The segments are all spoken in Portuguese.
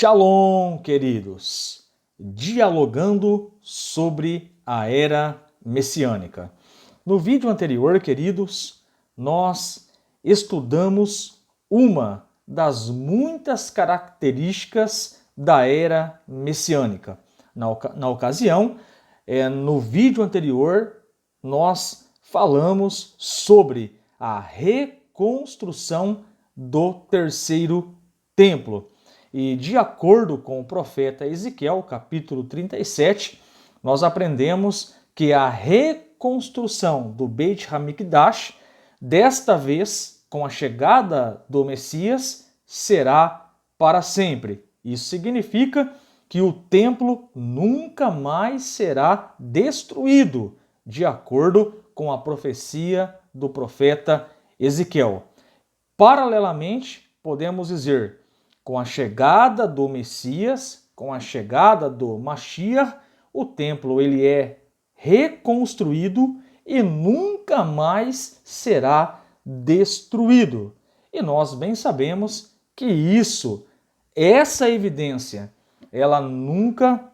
Shalom, queridos! Dialogando sobre a era messiânica. No vídeo anterior, queridos, nós estudamos uma das muitas características da era messiânica. Na ocasião, no vídeo anterior, nós falamos sobre a reconstrução do terceiro templo. E de acordo com o profeta Ezequiel, capítulo 37, nós aprendemos que a reconstrução do Beit HaMikdash, desta vez, com a chegada do Messias, será para sempre. Isso significa que o templo nunca mais será destruído, de acordo com a profecia do profeta Ezequiel. Paralelamente, podemos dizer, com a chegada do Messias, com a chegada do Mashiach, o templo ele é reconstruído e nunca mais será destruído. E nós bem sabemos que essa evidência, ela nunca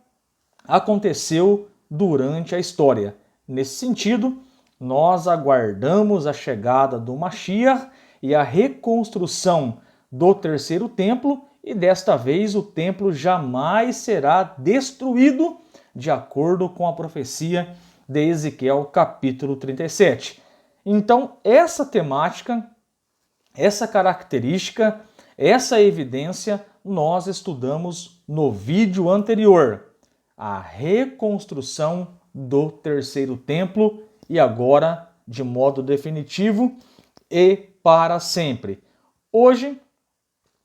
aconteceu durante a história. Nesse sentido, nós aguardamos a chegada do Mashiach e a reconstrução do terceiro templo, e desta vez o templo jamais será destruído, de acordo com a profecia de Ezequiel, capítulo 37. Então, essa temática, essa característica, essa evidência, nós estudamos no vídeo anterior, a reconstrução do terceiro templo, e agora, de modo definitivo e para sempre. Hoje,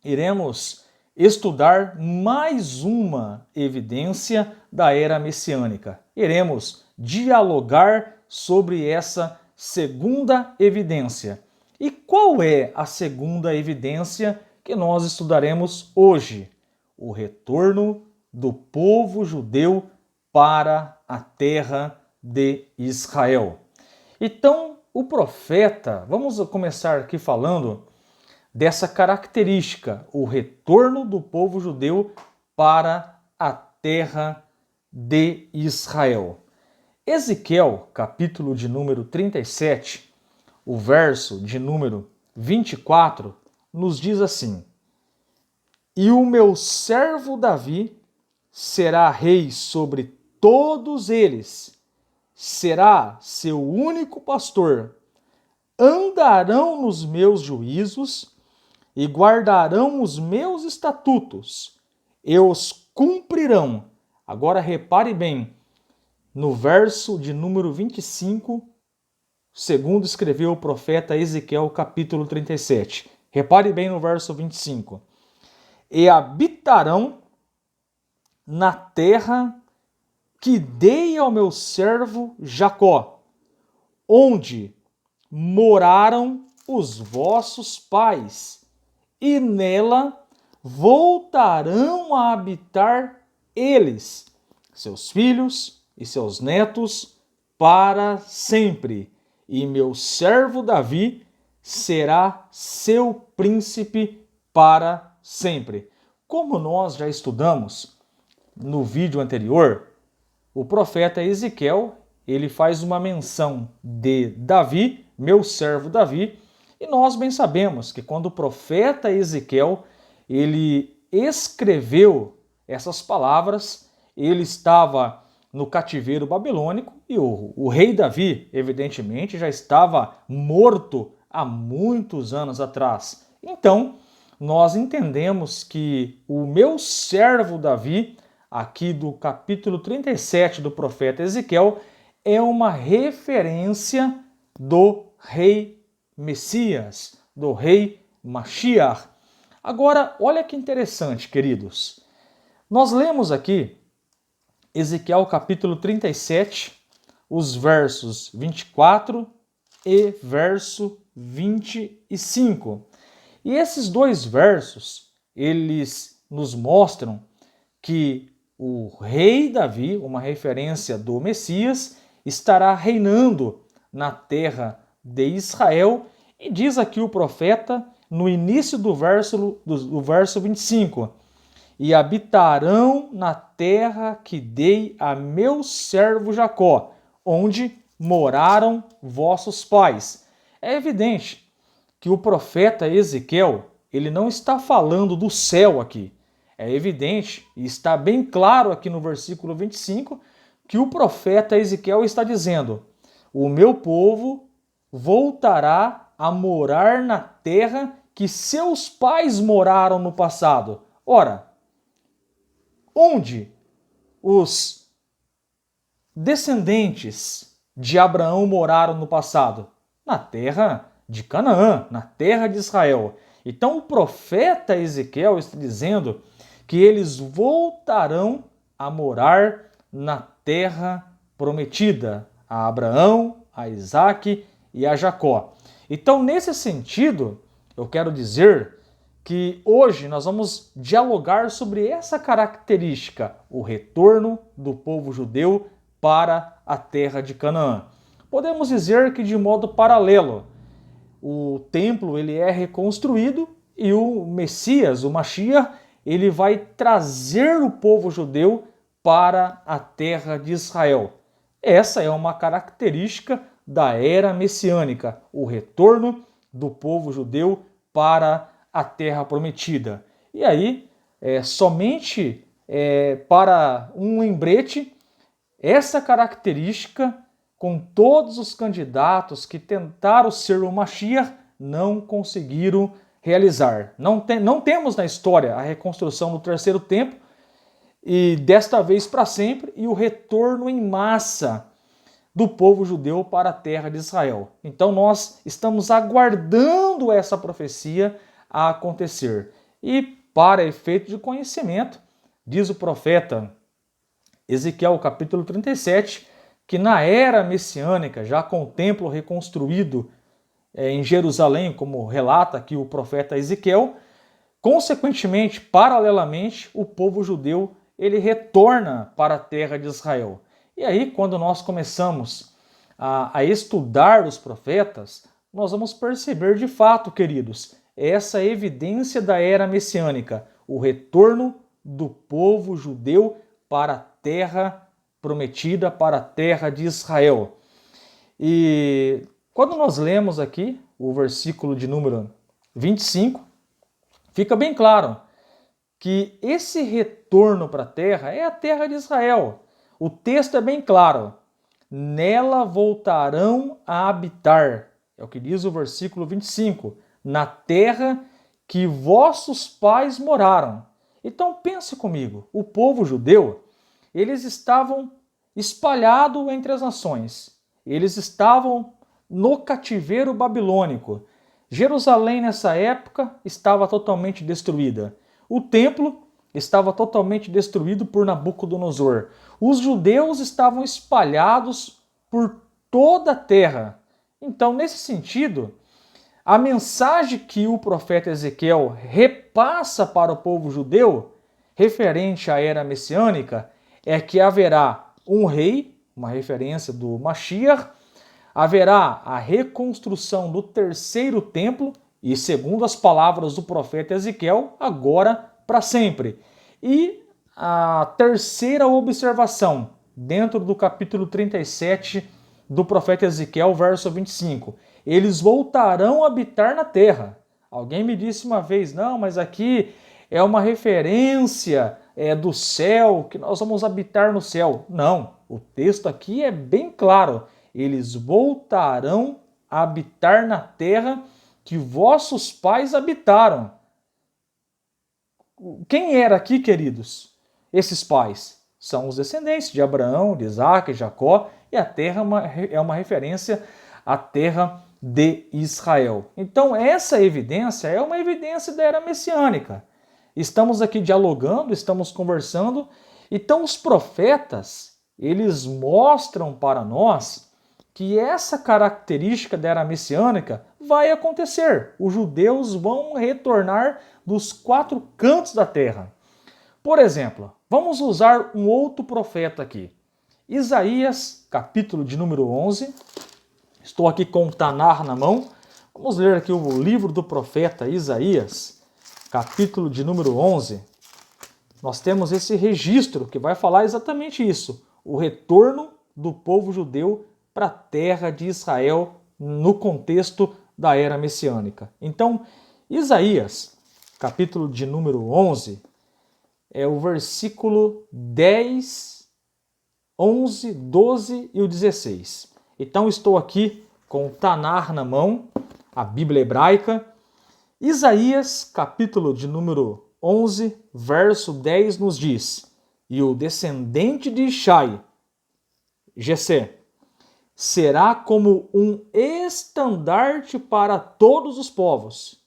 iremos estudar mais uma evidência da era messiânica. Iremos dialogar sobre essa segunda evidência. E qual é a segunda evidência que nós estudaremos hoje? O retorno do povo judeu para a terra de Israel. Então, o profeta, vamos começar aqui falando dessa característica, o retorno do povo judeu para a terra de Israel. Ezequiel, capítulo de número 37, o verso de número 24, nos diz assim: E o meu servo Davi será rei sobre todos eles, será seu único pastor, andarão nos meus juízos e guardarão os meus estatutos, e os cumprirão. Agora repare bem, no verso de número 25, segundo escreveu o profeta Ezequiel, capítulo 37. Repare bem no verso 25. E habitarão na terra que dei ao meu servo Jacó, onde moraram os vossos pais, e nela voltarão a habitar eles, seus filhos e seus netos, para sempre. E meu servo Davi será seu príncipe para sempre. Como nós já estudamos no vídeo anterior, o profeta Ezequiel, ele faz uma menção de Davi, meu servo Davi, e nós bem sabemos que quando o profeta Ezequiel, ele escreveu essas palavras, ele estava no cativeiro babilônico e o rei Davi, evidentemente, já estava morto há muitos anos atrás. Então, nós entendemos que o meu servo Davi, aqui do capítulo 37 do profeta Ezequiel, é uma referência do rei Messias, do rei Mashiach. Agora, olha que interessante, queridos. Nós lemos aqui Ezequiel capítulo 37, os versos 24 e verso 25. E esses dois versos, eles nos mostram que o rei Davi, uma referência do Messias, estará reinando na terra de Israel, e diz aqui o profeta no início do verso 25: e habitarão na terra que dei a meu servo Jacó, onde moraram vossos pais. É evidente que o profeta Ezequiel, ele não está falando do céu aqui. É evidente e está bem claro aqui no versículo 25 que o profeta Ezequiel está dizendo: o meu povo voltará a morar na terra que seus pais moraram no passado. Ora, onde os descendentes de Abraão moraram no passado? Na terra de Canaã, na terra de Israel. Então o profeta Ezequiel está dizendo que eles voltarão a morar na terra prometida a Abraão, a Isaque e a Jacó. Então, nesse sentido, eu quero dizer que hoje nós vamos dialogar sobre essa característica, o retorno do povo judeu para a terra de Canaã. Podemos dizer que de modo paralelo, o templo ele é reconstruído e o Messias, o Mashiach, ele vai trazer o povo judeu para a terra de Israel. Essa é uma característica da era messiânica, o retorno do povo judeu para a terra prometida. E aí, somente para um lembrete, essa característica, com todos os candidatos que tentaram ser o Mashiach, não conseguiram realizar. Não temos na história a reconstrução do terceiro templo, e desta vez para sempre, e o retorno em massa do povo judeu para a terra de Israel. Então nós estamos aguardando essa profecia a acontecer. E para efeito de conhecimento, diz o profeta Ezequiel, capítulo 37, que na era messiânica, já com o templo reconstruído em Jerusalém, como relata aqui o profeta Ezequiel, consequentemente, paralelamente, o povo judeu ele retorna para a terra de Israel. E aí, quando nós começamos a estudar os profetas, nós vamos perceber de fato, queridos, essa evidência da era messiânica, o retorno do povo judeu para a terra prometida, para a terra de Israel. E quando nós lemos aqui o versículo de número 25, fica bem claro que esse retorno para a terra é a terra de Israel. O texto é bem claro. Nela voltarão a habitar. É o que diz o versículo 25. Na terra que vossos pais moraram. Então pense comigo. O povo judeu, eles estavam espalhados entre as nações. Eles estavam no cativeiro babilônico. Jerusalém nessa época estava totalmente destruída. O templo estava totalmente destruído por Nabucodonosor. Os judeus estavam espalhados por toda a terra. Então, nesse sentido, a mensagem que o profeta Ezequiel repassa para o povo judeu, referente à era messiânica, é que haverá um rei, uma referência do Mashiach, haverá a reconstrução do terceiro templo, e segundo as palavras do profeta Ezequiel, agora para sempre. E a terceira observação, dentro do capítulo 37 do profeta Ezequiel, verso 25. Eles voltarão a habitar na terra. Alguém me disse uma vez, não, mas aqui é uma referência do céu, que nós vamos habitar no céu. Não, o texto aqui é bem claro. Eles voltarão a habitar na terra que vossos pais habitaram. Quem era aqui, queridos? Esses pais são os descendentes de Abraão, de Isaque, de Jacó, e a terra é uma referência à terra de Israel. Então, essa evidência é uma evidência da era messiânica. Estamos aqui dialogando, estamos conversando, então os profetas, eles mostram para nós que essa característica da era messiânica vai acontecer. Os judeus vão retornar dos quatro cantos da terra. Por exemplo, vamos usar um outro profeta aqui. Isaías, capítulo de número 11. Estou aqui com o Tanar na mão. Vamos ler aqui o livro do profeta Isaías, capítulo de número 11. nós temos esse registro que vai falar exatamente isso, o retorno do povo judeu para a terra de Israel no contexto da era messiânica. Então, Isaías, capítulo de número 11, é o versículo 10, 11, 12 e o 16. Então, estou aqui com o Tanar na mão, a Bíblia hebraica. Isaías, capítulo de número 11, verso 10 nos diz: E o descendente de Ishai, Jessé, será como um estandarte para todos os povos.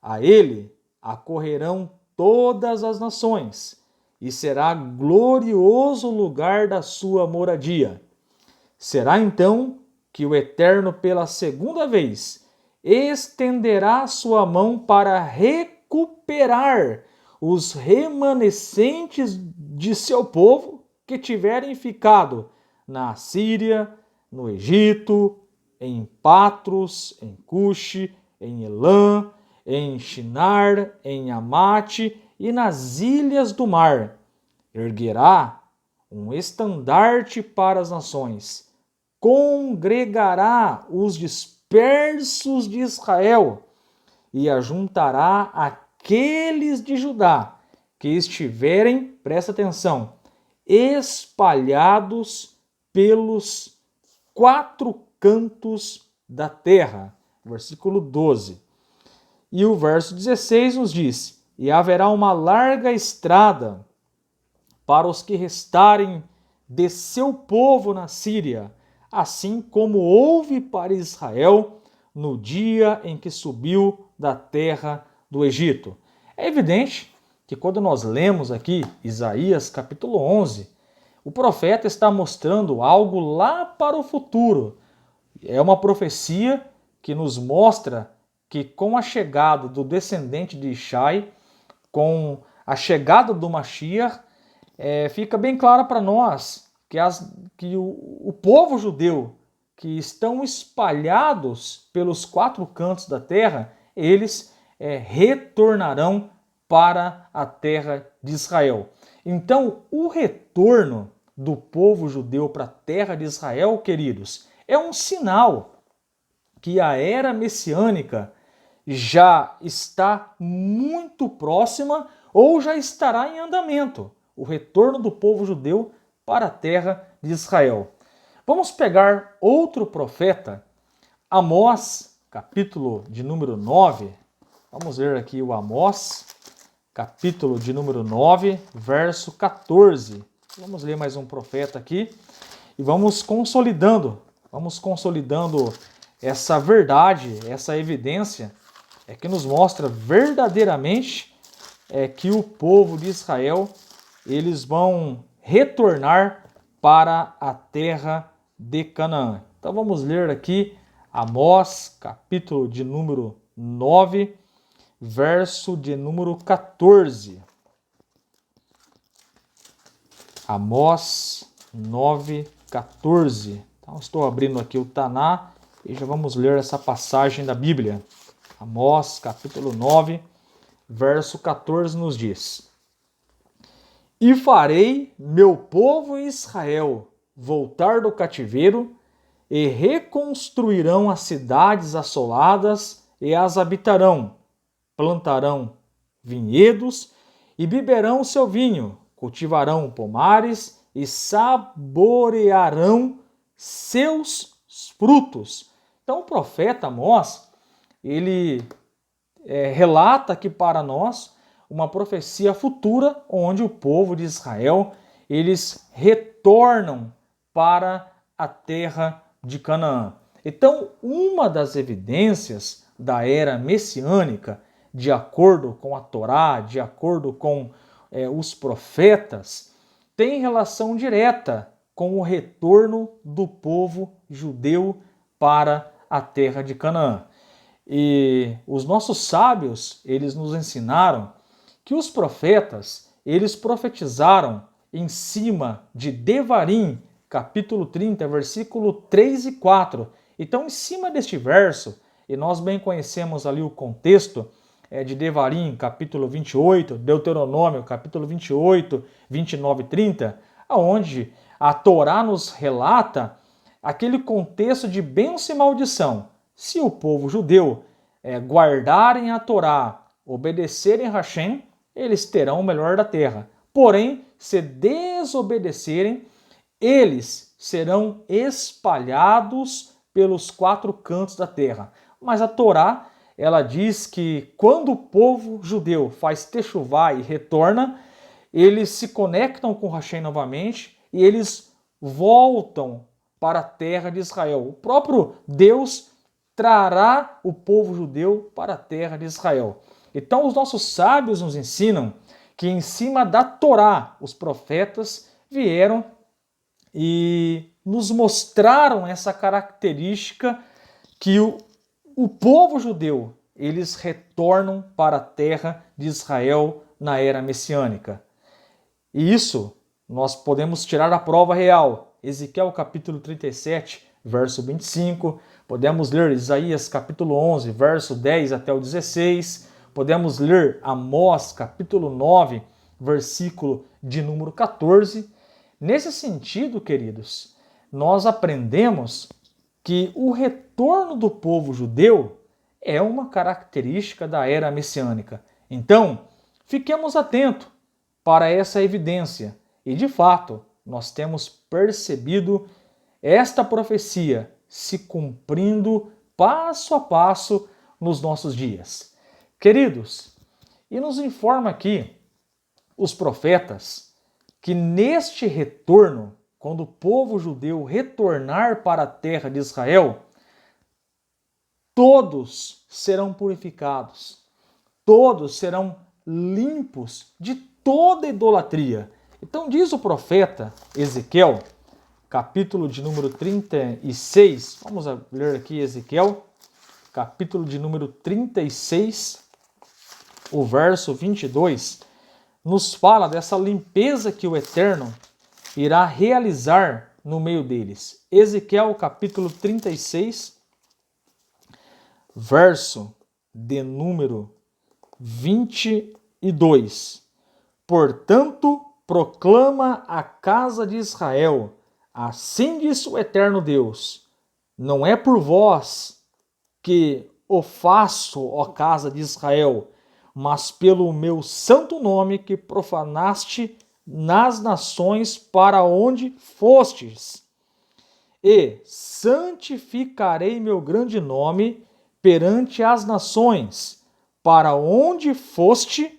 A ele acorrerão todas as nações, e será glorioso o lugar da sua moradia. Será então que o Eterno, pela segunda vez, estenderá sua mão para recuperar os remanescentes de seu povo que tiverem ficado na Síria, no Egito, em Patros, em Cuxi, em Elã, em Shinar, em Amate e nas ilhas do mar. Erguerá um estandarte para as nações, congregará os dispersos de Israel e ajuntará aqueles de Judá que estiverem, presta atenção, espalhados pelos 4 cantos da terra. Versículo 12. E o verso 16 nos diz: E haverá uma larga estrada para os que restarem de seu povo na Síria, assim como houve para Israel no dia em que subiu da terra do Egito. É evidente que quando nós lemos aqui Isaías capítulo 11, o profeta está mostrando algo lá para o futuro. É uma profecia que nos mostra que com a chegada do descendente de Ishai, com a chegada do Mashiach, fica bem claro para nós que o povo judeu que estão espalhados pelos 4 cantos da terra, eles retornarão para a terra de Israel. Então, o retorno do povo judeu para a terra de Israel, queridos, é um sinal que a era messiânica já está muito próxima ou já estará em andamento, o retorno do povo judeu para a terra de Israel. Vamos pegar outro profeta, Amós, capítulo de número 9. Vamos ver aqui o Amós, capítulo de número 9, verso 14. Vamos ler mais um profeta aqui e vamos consolidando essa verdade, essa evidência que nos mostra verdadeiramente que o povo de Israel, eles vão retornar para a terra de Canaã. Então vamos ler aqui Amós, capítulo de número 9, verso de número 14. Amós 9, 14. Então estou abrindo aqui o Taná e já vamos ler essa passagem da Bíblia. Amós, capítulo 9, verso 14 nos diz: E farei meu povo Israel voltar do cativeiro, e reconstruirão as cidades assoladas e as habitarão, plantarão vinhedos e beberão seu vinho, cultivarão pomares e saborearão seus frutos. Então o profeta Amós, ele relata aqui para nós uma profecia futura onde o povo de Israel, eles retornam para a terra de Canaã. Então, uma das evidências da era messiânica, de acordo com a Torá, de acordo com os profetas, tem relação direta com o retorno do povo judeu para a terra de Canaã. E os nossos sábios, eles nos ensinaram que os profetas, eles profetizaram em cima de Devarim, capítulo 30, versículo 3 e 4. Então, em cima deste verso, e nós bem conhecemos ali o contexto, de Devarim, capítulo 28, Deuteronômio, capítulo 28, 29 e 30, onde a Torá nos relata aquele contexto de bênção e maldição. Se o povo judeu guardarem a Torá, obedecerem a Hashem, eles terão o melhor da terra. Porém, se desobedecerem, eles serão espalhados pelos 4 cantos da terra. Mas a Torá, ela diz que quando o povo judeu faz techuvá e retorna, eles se conectam com Hashem novamente e eles voltam para a terra de Israel. O próprio Deus trará o povo judeu para a terra de Israel. Então os nossos sábios nos ensinam que em cima da Torá os profetas vieram e nos mostraram essa característica que o povo judeu, eles retornam para a terra de Israel na era messiânica. E isso nós podemos tirar a prova real. Ezequiel capítulo 37, verso 25, podemos ler Isaías capítulo 11, verso 10 até o 16, podemos ler Amós capítulo 9, versículo de número 14. Nesse sentido, queridos, nós aprendemos que o retorno do povo judeu é uma característica da era messiânica. Então, fiquemos atentos para essa evidência. E, de fato, nós temos percebido esta profecia se cumprindo passo a passo nos nossos dias. Queridos, e nos informa aqui os profetas que neste retorno, quando o povo judeu retornar para a terra de Israel, todos serão purificados, todos serão limpos de toda idolatria. Então diz o profeta Ezequiel, capítulo de número 36, vamos ler aqui Ezequiel, capítulo de número 36, o verso 22, nos fala dessa limpeza que o Eterno irá realizar no meio deles. Ezequiel capítulo 36, verso de número 22. Portanto, proclama a casa de Israel, assim diz o Eterno Deus, não é por vós que o faço, ó casa de Israel, mas pelo meu santo nome que profanaste nas nações para onde fostes. E santificarei meu grande nome perante as nações, para onde foste,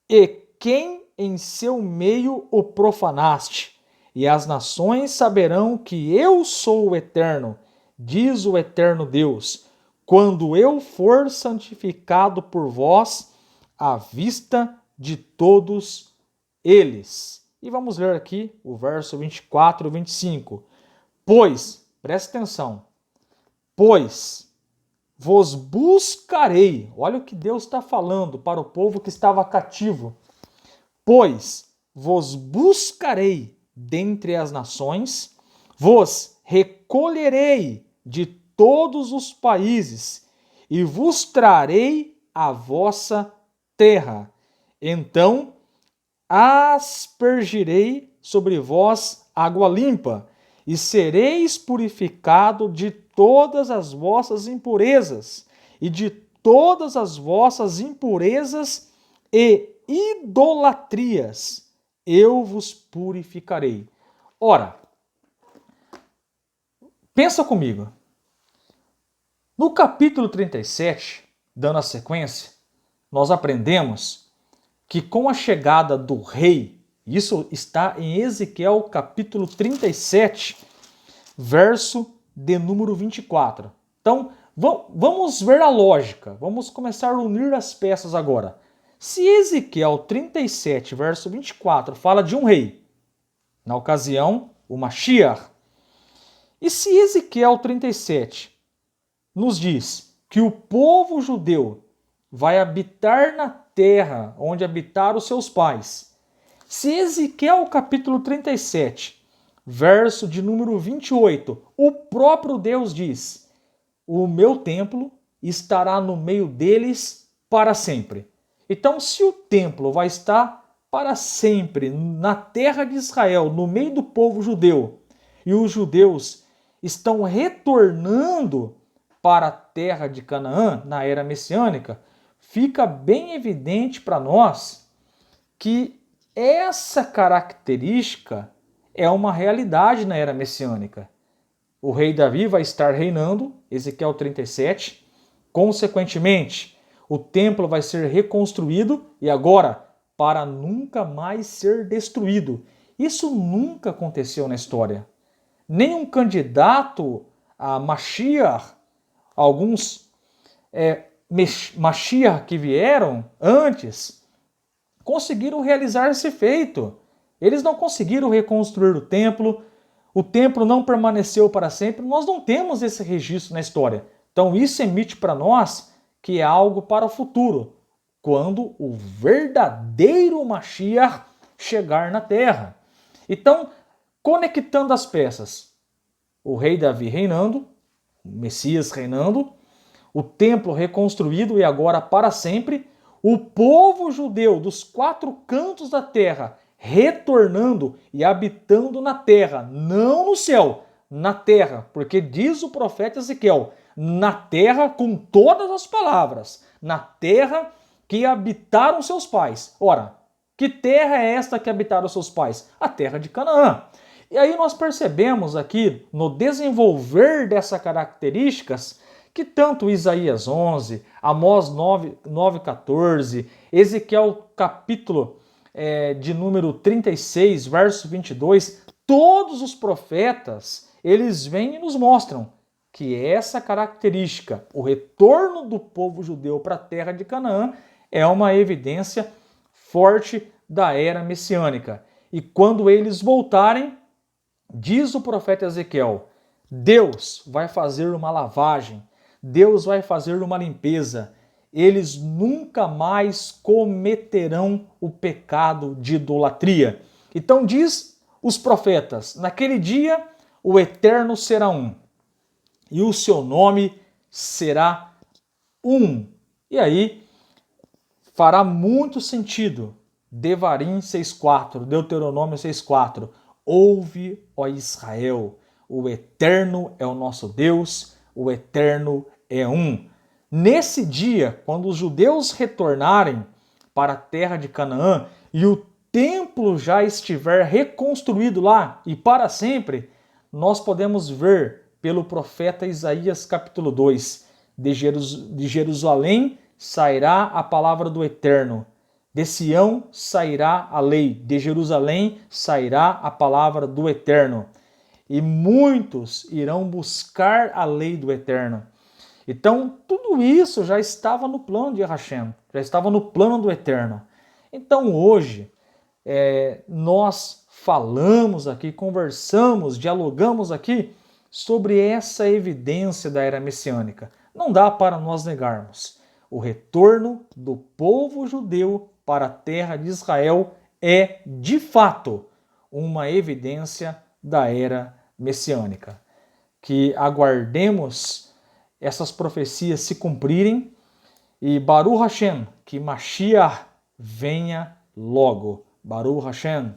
e quem em seu meio o profanaste. E as nações saberão que eu sou o Eterno, diz o Eterno Deus, quando eu for santificado por vós, à vista de todos eles. E vamos ler aqui o verso 24 e 25. Pois, preste atenção, pois vos buscarei. Olha o que Deus está falando para o povo que estava cativo. Pois vos buscarei dentre as nações, vos recolherei de todos os países e vos trarei a vossa terra. Então aspergirei sobre vós água limpa, e sereis purificado de todas as vossas impurezas, e de todas as vossas impurezas e idolatrias, eu vos purificarei. Ora, pensa comigo. No capítulo 37, dando a sequência, nós aprendemos que com a chegada do rei, isso está em Ezequiel capítulo 37, verso de número 24. Então, vamos ver a lógica, vamos começar a unir as peças agora. Se Ezequiel 37, verso 24, fala de um rei, na ocasião, o Mashiach, e se Ezequiel 37 nos diz que o povo judeu vai habitar na terra onde habitaram os seus pais, se Ezequiel capítulo 37, verso de número 28, o próprio Deus diz, o meu templo estará no meio deles para sempre. Então, se o templo vai estar para sempre na terra de Israel, no meio do povo judeu, e os judeus estão retornando para a terra de Canaã na era messiânica, fica bem evidente para nós que essa característica é uma realidade na era messiânica. O rei Davi vai estar reinando, Ezequiel 37, consequentemente, o templo vai ser reconstruído e agora para nunca mais ser destruído. Isso nunca aconteceu na história. Nenhum candidato a Mashiach, alguns Mashiach que vieram antes, conseguiram realizar esse feito. Eles não conseguiram reconstruir o templo não permaneceu para sempre, nós não temos esse registro na história. Então isso emite para nós que é algo para o futuro, quando o verdadeiro Mashiach chegar na terra. Então, conectando as peças, o rei Davi reinando, o Messias reinando, o templo reconstruído e agora para sempre, o povo judeu dos 4 cantos da terra retornando e habitando na terra, não no céu, na terra, porque diz o profeta Ezequiel, na terra com todas as palavras, na terra que habitaram seus pais. Ora, que terra é esta que habitaram seus pais? A terra de Canaã. E aí nós percebemos aqui, no desenvolver dessas características, que tanto Isaías 11, Amós 9:14, Ezequiel capítulo de número 36, verso 22, todos os profetas, eles vêm e nos mostram que essa característica, o retorno do povo judeu para a terra de Canaã, é uma evidência forte da era messiânica. E quando eles voltarem, diz o profeta Ezequiel, Deus vai fazer uma lavagem, Deus vai fazer uma limpeza, eles nunca mais cometerão o pecado de idolatria. Então diz os profetas, naquele dia o Eterno será um, e o seu nome será um. E aí fará muito sentido, Devarim 6:4, Deuteronômio 6:4, ouve, ó Israel, o Eterno é o nosso Deus, o Eterno é um. Nesse dia, quando os judeus retornarem para a terra de Canaã e o templo já estiver reconstruído lá e para sempre, nós podemos ver pelo profeta Isaías capítulo 2, de Jerusalém sairá a palavra do Eterno, de Sião sairá a lei, de Jerusalém sairá a palavra do Eterno. E muitos irão buscar a lei do Eterno. Então, tudo isso já estava no plano de Hashem, já estava no plano do Eterno. Então, hoje, nós falamos aqui, conversamos, dialogamos aqui sobre essa evidência da era messiânica. Não dá para nós negarmos. O retorno do povo judeu para a terra de Israel é, de fato, uma evidência da era messiânica. Que aguardemos essas profecias se cumprirem e Baruch Hashem, que Mashiach venha logo. Baruch Hashem.